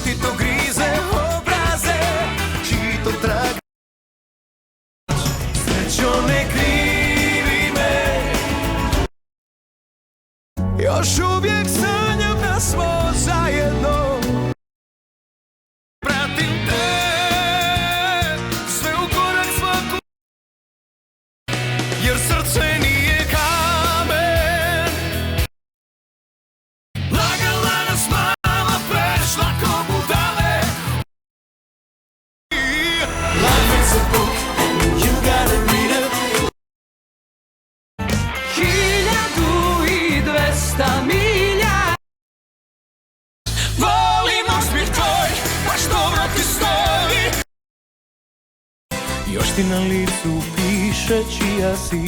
ti to grize obraze, čiji to trag. Srećo ne krivi me, još uvijek sanjam da smo zajedno. Pratim te, sve u korak svaku, jer srce nije kamen. Lagala nas mama, prešla ko budale. Life is a book and you gotta read it. 1200 milja. Volim osmijeh tvoj, baš dobro ti stoji. Još ti na licu piše čija si.